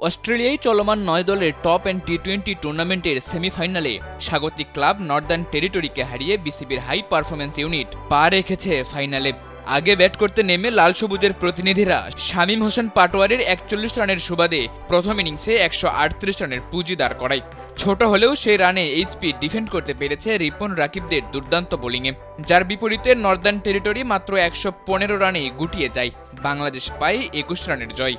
অস্ট্রেলিয়ায় চলমান ৯ দলের টপ অ্যান্ড টি-20 টুর্নামেন্টের সেমিফাইনালে স্বাগতিক ক্লাব নর্দার্ন টেরিটরিকে হারিয়ে বিসিবির হাই পারফরম্যান্স ইউনিট পা রেখেছে ফাইনালে। আগে ব্যাট করতে নেমে লাল সবুজের প্রতিনিধিরা শামীম হোসেন পাটোয়ারির ৪১ রানের সুবাদে প্রথম ইনিংসে ১৩৮ রানের পুঁজি দাঁড় করায়। ছোট হলেও সেই রানে এইচপি ডিফেন্ড করতে পেরেছে রিপন রাকিবদের দুর্দান্ত বোলিংয়ে, যার বিপরীতে নর্দার্ন টেরিটরি মাত্র ১১৫ রানেই গুটিয়ে যায়। বাংলাদেশ পায় ২১ রানের জয়।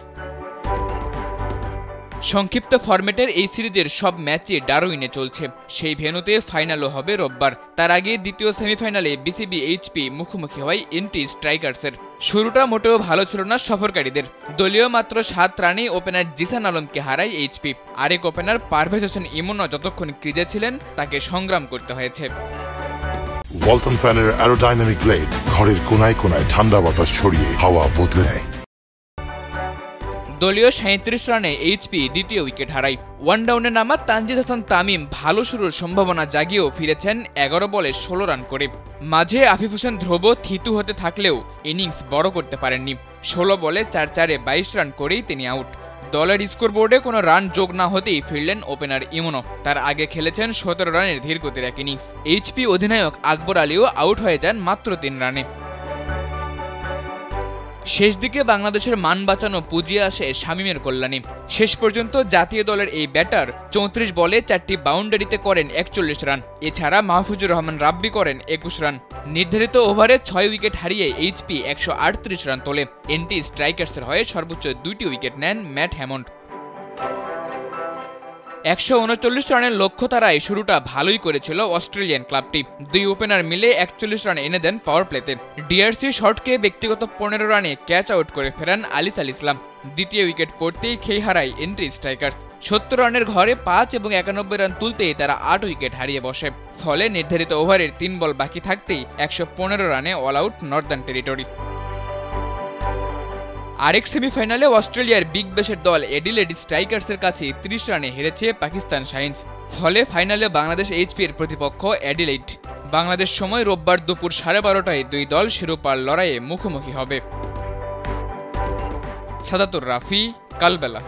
সংক্ষিপ্ত ফরম্যাটের এই সিরিজের সব ম্যাচই ডারউইনে চলছে। সেই ভেন্যুতে ফাইনালও হবে রোববার। তার আগে দ্বিতীয় সেমিফাইনালে বিসিবি এইচপি মুখোমুখি হয় এনটি স্ট্রাইকার্সের। শুরুটা মোটেও ভালো ছিল না সফরকারীদের। দলীয় মাত্র ৭ রানে ওপেনার জিসান আলমকে হারায় এইচপি। আরেক ওপেনার পারভেজ হোসেন ইমনও যতক্ষণ ক্রিজে ছিলেন তাকে সংগ্রাম করতে হয়েছে। ওয়ালটন ফ্যানের অ্যারোডাইনামিক ব্লেড ঘরের কোনায় কোনায় ঠান্ডা বাতাস ছড়িয়ে হাওয়া বদলে নেয়। দলীয় ৩৭ রানে এইচপি দ্বিতীয় উইকেট হারায়। ওয়ান ডাউনে নামা তানজিদ হাসান তামিম ভালো শুরুর সম্ভাবনা জাগিয়েও ফিরেছেন ১১ বলে ১৬ রান করে। মাঝে আফিফ হোসেন ধ্রুব থিতু হতে থাকলেও ইনিংস বড় করতে পারেননি। ১৬ বলে ৪-৪-এ ২২ রান করেই তিনি আউট। দলের স্কোরবোর্ডে কোনো রান যোগ না হতেই ফিরলেন ওপেনার ইমনও। তার আগে খেলেছেন ১৭ রানের ধীরগতির এক ইনিংস। এইচপি অধিনায়ক আকবর আলীও আউট হয়ে যান মাত্র ৩ রানে। শেষ দিকে বাংলাদেশের মান বাঁচানো পুঁজি আসে শামীমের কল্যাণে। শেষ পর্যন্ত জাতীয় দলের এই ব্যাটার ৩৪ বলে ৪টি বাউন্ডারিতে করেন ৪১ রান। এছাড়া মাহফুজুর রহমান রাব্বি করেন ২১ রান। নির্ধারিত ওভারে ৬ উইকেট হারিয়ে এইচপি ১৩৮ রান তোলে। এনটি স্ট্রাইকার্সের হয়ে সর্বোচ্চ ২টি উইকেট নেন ম্যাট হ্যামন্ড। ১৩৯ রানের লক্ষ্য তারায় শুরুটা ভালোই করেছিল অস্ট্রেলিয়ান ক্লাবটি। দুই ওপেনার মিলে ৪১ রান এনে দেন পাওয়ার প্লেতে। ডিআরসি শটকে ব্যক্তিগত ১৫ রানে ক্যাচ আউট করে ফেরান আলিস আল ইসলাম। দ্বিতীয় উইকেট পড়তেই খেই হারায় এনটি স্ট্রাইকার্স। ৭০ রানের ঘরে ৫ এবং ৯১ রান তুলতেই তারা ৮ উইকেট হারিয়ে বসে। ফলে নির্ধারিত ওভারের ৩ বল বাকি থাকতেই ১১৫ রানে অল আউট নর্দার্ন টেরিটরি। আরেক সেমিফাইনালে অস্ট্রেলিয়ার বিগ ব্যাশের দল অ্যাডিলেড স্ট্রাইকার্সের কাছে ৩০ রানে হেরেছে পাকিস্তান শাইনস। ফলে ফাইনালে বাংলাদেশ এইচপি এর প্রতিপক্ষ অ্যাডিলেড। বাংলাদেশ সময় রোববার দুপুর ১২:৩০টায় দুই দল শিরোপার লড়াইয়ে মুখোমুখি হবে। সাদাতুর রাফি, কালবেলা।